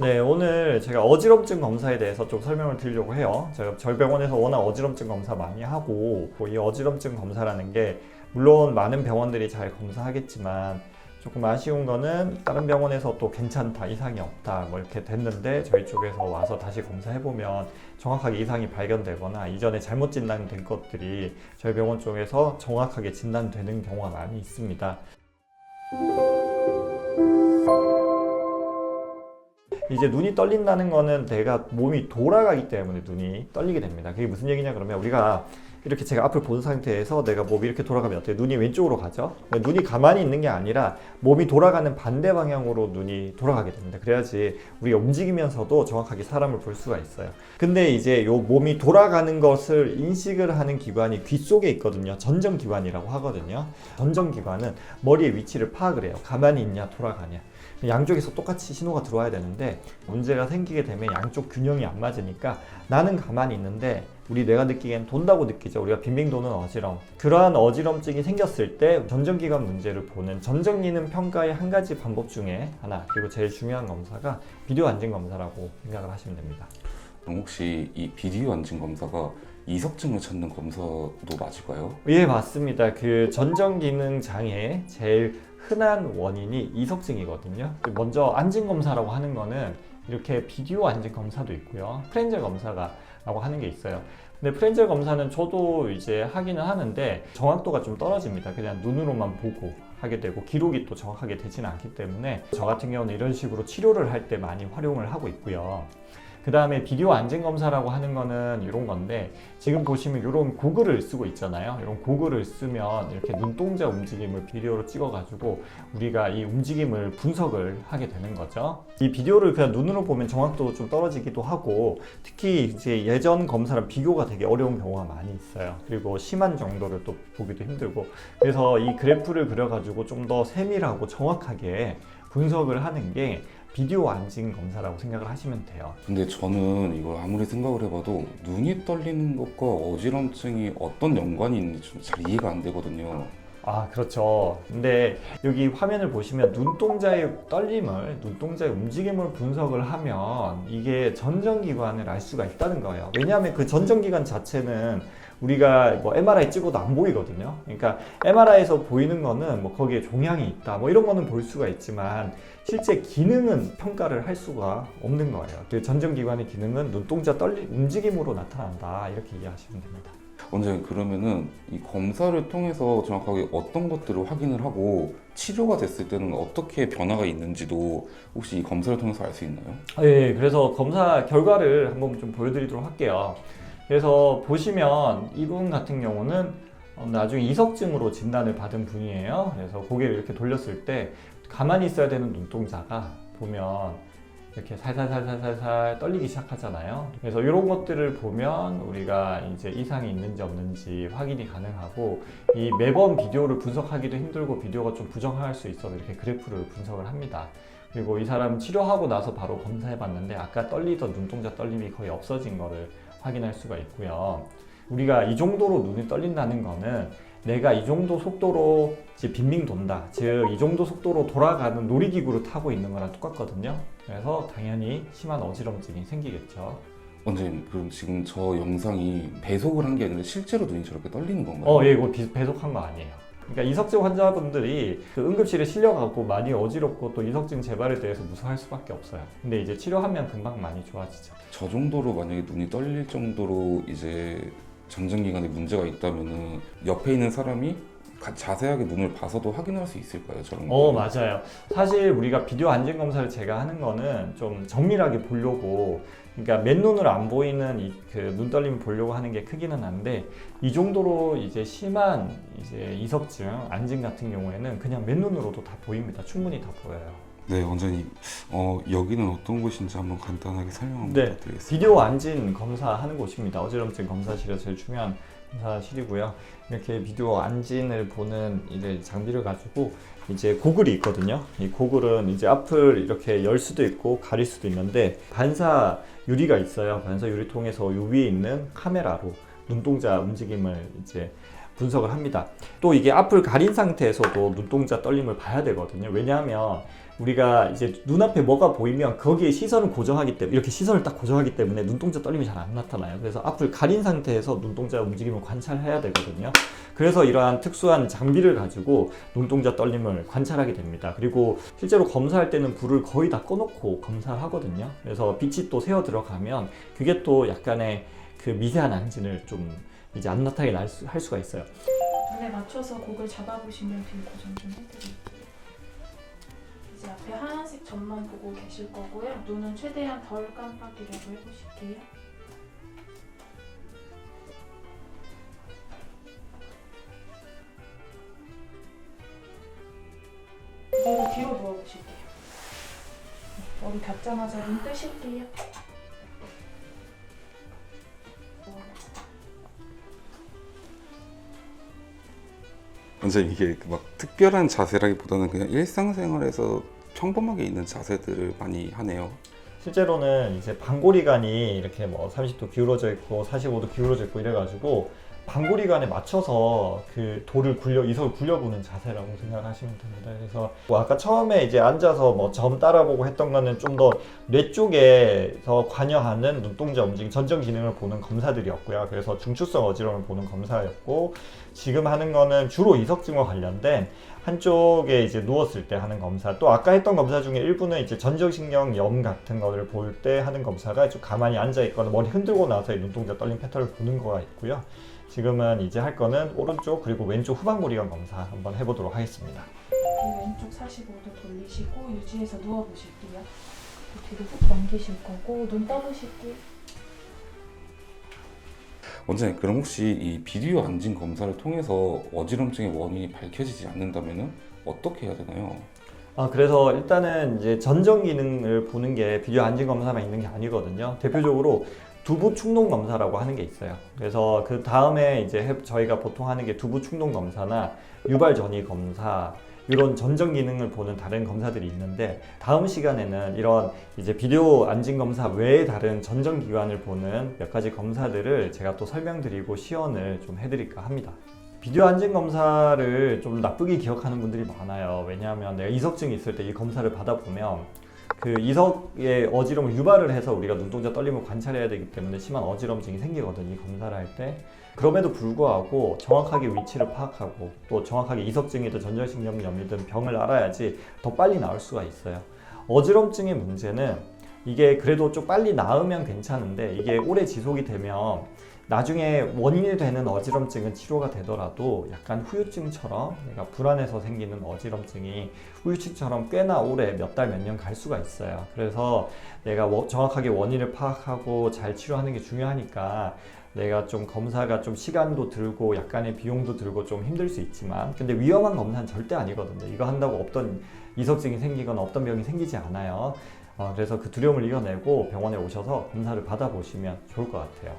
네, 오늘 제가 어지럼증 검사에 대해서 좀 설명을 드리려고 해요. 제가 저희 병원에서 워낙 어지럼증 검사 많이 하고, 이 어지럼증 검사라는 게 물론 많은 병원들이 잘 검사하겠지만 조금 아쉬운 거는 다른 병원에서 또 괜찮다, 이상이 없다 뭐 이렇게 됐는데 저희 쪽에서 와서 다시 검사해보면 정확하게 이상이 발견되거나 이전에 잘못 진단된 것들이 저희 병원 쪽에서 정확하게 진단되는 경우가 많이 있습니다. 이제 눈이 떨린다는 거는 내가 몸이 돌아가기 때문에 눈이 떨리게 됩니다. 그게 무슨 얘기냐 그러면 우리가 이렇게 제가 앞을 본 상태에서 내가 몸이 이렇게 돌아가면 어때요? 눈이 왼쪽으로 가죠? 눈이 가만히 있는 게 아니라 몸이 돌아가는 반대 방향으로 눈이 돌아가게 됩니다. 그래야지 우리가 움직이면서도 정확하게 사람을 볼 수가 있어요. 근데 이제 요 몸이 돌아가는 것을 인식을 하는 기관이 귀 속에 있거든요. 전정기관이라고 하거든요. 전정기관은 머리의 위치를 파악을 해요. 가만히 있냐 돌아가냐. 양쪽에서 똑같이 신호가 들어와야 되는데 문제가 생기게 되면 양쪽 균형이 안 맞으니까 나는 가만히 있는데 우리 뇌가 느끼기엔 돈다고 느끼죠. 우리가 빙빙 도는 어지럼. 그러한 어지럼증이 생겼을 때 전정기관 문제를 보는 전정기능 평가의 한 가지 방법 중에 하나, 그리고 제일 중요한 검사가 비디오 안진 검사라고 생각을 하시면 됩니다. 그럼 혹시 이 비디오 안진 검사가 이석증을 찾는 검사도 맞을까요? 예, 맞습니다. 그 전정기능 장애 제일 흔한 원인이 이석증이거든요. 먼저 안진 검사라고 하는 거는 이렇게 비디오 안진 검사도 있고요. 프렌젤 검사라고 하는 게 있어요. 근데 프렌젤 검사는 저도 이제 하기는 하는데 정확도가 좀 떨어집니다. 그냥 눈으로만 보고 하게 되고 기록이 또 정확하게 되지는 않기 때문에 저 같은 경우는 이런 식으로 치료를 할 때 많이 활용을 하고 있고요. 그 다음에 비디오 안진 검사라고 하는 거는 이런 건데 지금 보시면 이런 고글을 쓰고 있잖아요. 이런 고글을 쓰면 이렇게 눈동자 움직임을 비디오로 찍어가지고 우리가 이 움직임을 분석을 하게 되는 거죠. 이 비디오를 그냥 눈으로 보면 정확도도 좀 떨어지기도 하고 특히 이제 예전 검사랑 비교가 되게 어려운 경우가 많이 있어요. 그리고 심한 정도를 또 보기도 힘들고 그래서 이 그래프를 그려가지고 좀 더 세밀하고 정확하게 분석을 하는 게 비디오 안진 검사라고 생각을 하시면 돼요. 근데 저는 이걸 아무리 생각을 해봐도 눈이 떨리는 것과 어지럼증이 어떤 연관이 있는지 좀 잘 이해가 안 되거든요. 아, 그렇죠. 근데 여기 화면을 보시면 눈동자의 떨림을, 눈동자의 움직임을 분석을 하면 이게 전정기관을 알 수가 있다는 거예요. 왜냐하면 그 전정기관 자체는 우리가 뭐 MRI 찍어도 안 보이거든요. 그러니까 MRI에서 보이는 거는 뭐 거기에 종양이 있다 뭐 이런 거는 볼 수가 있지만 실제 기능은 평가를 할 수가 없는 거예요. 그 전정기관의 기능은 눈동자 움직임으로 나타난다 이렇게 이해하시면 됩니다. 원장님, 그러면은 이 검사를 통해서 정확하게 어떤 것들을 확인을 하고 치료가 됐을 때는 어떻게 변화가 있는지도 혹시 이 검사를 통해서 알 수 있나요? 네, 그래서 검사 결과를 한번 좀 보여드리도록 할게요. 그래서 보시면 이분 같은 경우는 나중에 이석증으로 진단을 받은 분이에요. 그래서 고개를 이렇게 돌렸을 때 가만히 있어야 되는 눈동자가 보면 이렇게 살살살살살살 떨리기 시작하잖아요. 그래서 이런 것들을 보면 우리가 이제 이상이 있는지 없는지 확인이 가능하고 이 매번 비디오를 분석하기도 힘들고 비디오가 좀 부정할 수 있어서 이렇게 그래프를 분석을 합니다. 그리고 이 사람 치료하고 나서 바로 검사해 봤는데 아까 떨리던 눈동자 떨림이 거의 없어진 거를 확인할 수가 있고요. 우리가 이 정도로 눈이 떨린다는 거는 내가 이 정도 속도로 빙빙 돈다, 즉 이 정도 속도로 돌아가는 놀이기구를 타고 있는 거랑 똑같거든요. 그래서 당연히 심한 어지럼증이 생기겠죠. 원장님, 그럼 지금 저 영상이 배속을 한 게 아니라 실제로 눈이 저렇게 떨리는 건가요? 예, 이거 배속한 거 아니에요. 그러니까 이석증 환자분들이 그 응급실에 실려가고 많이 어지럽고 또 이석증 재발에 대해서 무서워할 수밖에 없어요. 근데 이제 치료하면 금방 많이 좋아지죠. 저 정도로 만약에 눈이 떨릴 정도로 이제 전정기관에 문제가 있다면은 옆에 있는 사람이 자세하게 눈을 봐서도 확인할 수 있을까요? 저런 거? 맞아요. 사실 우리가 비디오 안진 검사를 제가 하는 거는 좀 정밀하게 보려고, 그러니까 맨눈으로 안 보이는 그 눈떨림을 보려고 하는 게 크기는 한데 이 정도로 이제 심한 이제 이석증, 안진 같은 경우에는 그냥 맨눈으로도 다 보입니다. 충분히 다 보여요. 네, 원장님, 여기는 어떤 곳인지 한번 간단하게 설명 한번 부탁드리겠습니다. 비디오 안진 검사하는 곳입니다. 어지럼증 검사실에서 제일 중요한 검사실이고요. 이렇게 비디오 안진을 보는 이제 장비를 가지고 이제 고글이 있거든요. 이 고글은 이제 앞을 이렇게 열 수도 있고 가릴 수도 있는데 반사 유리가 있어요. 반사 유리통에서 요 위에 있는 카메라로 눈동자 움직임을 이제 분석을 합니다. 또 이게 앞을 가린 상태에서도 눈동자 떨림을 봐야 되거든요. 왜냐하면 우리가 이제 눈앞에 뭐가 보이면 거기에 시선을 고정하기 때문에 이렇게 시선을 딱 고정하기 때문에 눈동자 떨림이 잘 안 나타나요. 그래서 앞을 가린 상태에서 눈동자 움직임을 관찰해야 되거든요. 그래서 이러한 특수한 장비를 가지고 눈동자 떨림을 관찰하게 됩니다. 그리고 실제로 검사할 때는 불을 거의 다 꺼놓고 검사를 하거든요. 그래서 빛이 또 새어 들어가면 그게 또 약간의 그 미세한 안진을 좀 이제 안 나타나게 할 수가 있어요. 눈에 맞춰서 곡을 잡아보시면 뒤 고정 좀 해드릴게요. 이제 앞에 하얀색 점만 보고 계실 거고요. 눈은 최대한 덜 깜빡이려고 해보실게요. 그리고 뒤로 누워보실게요. 머리 닿자마자 눈 뜨실게요. 원장님 이게 막 특별한 자세라기보다는 그냥 일상생활에서 평범하게 있는 자세들을 많이 하네요. 실제로는 이제 방골이관이 이렇게 뭐 30도 기울어져 있고 45도 기울어져 있고 이래가지고 방골이관에 맞춰서 그 돌을 이석을 굴려보는 자세라고 생각하시면 됩니다. 그래서 뭐 아까 처음에 이제 앉아서 뭐 점 따라보고 했던 거는 좀 더 뇌 쪽에서 관여하는 눈동자 움직임, 전정 기능을 보는 검사들이었고요. 그래서 중추성 어지러움을 보는 검사였고, 지금 하는 거는 주로 이석증과 관련된 한쪽에 이제 누웠을 때 하는 검사, 또 아까 했던 검사 중에 일부는 이제 전정신경염 같은 거를 볼 때 하는 검사가 좀 가만히 앉아 있거나 머리 흔들고 나서 눈동자 떨림 패턴을 보는 거가 있고요. 지금은 이제 할 거는 오른쪽 그리고 왼쪽 후방골이관 검사 한번 해보도록 하겠습니다. 왼쪽 45도 돌리시고 유지해서 누워보실게요. 뒤로 훅 넘기실 거고 눈 떠보실게요. 원장님 그럼 혹시 이 비디오 안진 검사를 통해서 어지럼증의 원인이 밝혀지지 않는다면 어떻게 해야 되나요? 그래서 일단은 이제 전정 기능을 보는 게 비디오 안진 검사만 있는 게 아니거든요. 대표적으로 두부 충동 검사라고 하는 게 있어요. 그래서 그 다음에 이제 저희가 보통 하는 게 두부 충동 검사나 유발 전이 검사, 이런 전정 기능을 보는 다른 검사들이 있는데, 다음 시간에는 이런 이제 비디오 안진 검사 외에 다른 전정 기관을 보는 몇 가지 검사들을 제가 또 설명드리고 시연을 좀 해드릴까 합니다. 비디오 안진 검사를 좀 나쁘게 기억하는 분들이 많아요. 왜냐하면 내가 이석증이 있을 때 이 검사를 받아보면 그 이석의 어지럼을 유발을 해서 우리가 눈동자 떨림을 관찰해야 되기 때문에 심한 어지럼증이 생기거든요, 이 검사를 할 때. 그럼에도 불구하고 정확하게 위치를 파악하고 또 정확하게 이석증이든 전정신경염이든 병을 알아야지 더 빨리 나을 수가 있어요. 어지럼증의 문제는 이게 그래도 좀 빨리 나으면 괜찮은데, 이게 오래 지속이 되면 나중에 원인이 되는 어지럼증은 치료가 되더라도 약간 후유증처럼, 내가 불안해서 생기는 어지럼증이 후유증처럼 꽤나 오래 몇 달, 몇 년 갈 수가 있어요. 그래서 내가 정확하게 원인을 파악하고 잘 치료하는 게 중요하니까, 내가 좀 검사가 좀 시간도 들고 약간의 비용도 들고 좀 힘들 수 있지만, 근데 위험한 검사는 절대 아니거든요. 이거 한다고 없던 이석증이 생기거나 없던 병이 생기지 않아요. 그래서 그 두려움을 이겨내고 병원에 오셔서 검사를 받아보시면 좋을 것 같아요.